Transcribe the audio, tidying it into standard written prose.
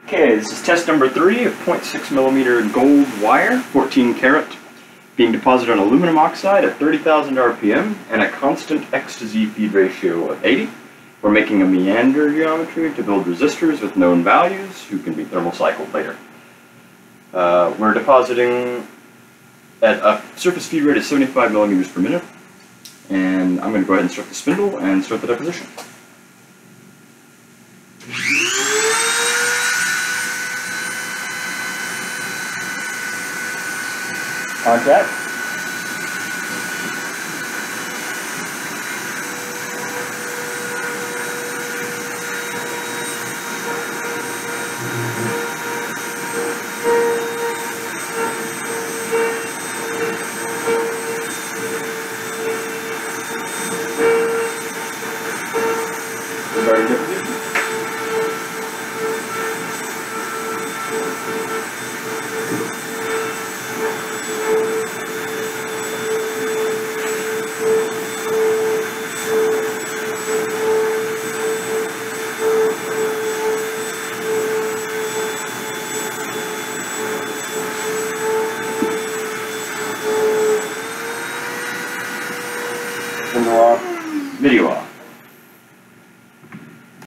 Okay, this is test number 3 of 0.6mm gold wire, 14 karat, being deposited on aluminum oxide at 30,000 RPM and a constant X to Z feed ratio of 80. We're making a meander geometry to build resistors with known values who can be thermal cycled later. We're depositing at a surface feed rate of 75 millimeters per minute, and I'm going to go ahead and start the spindle and start the deposition. Contact.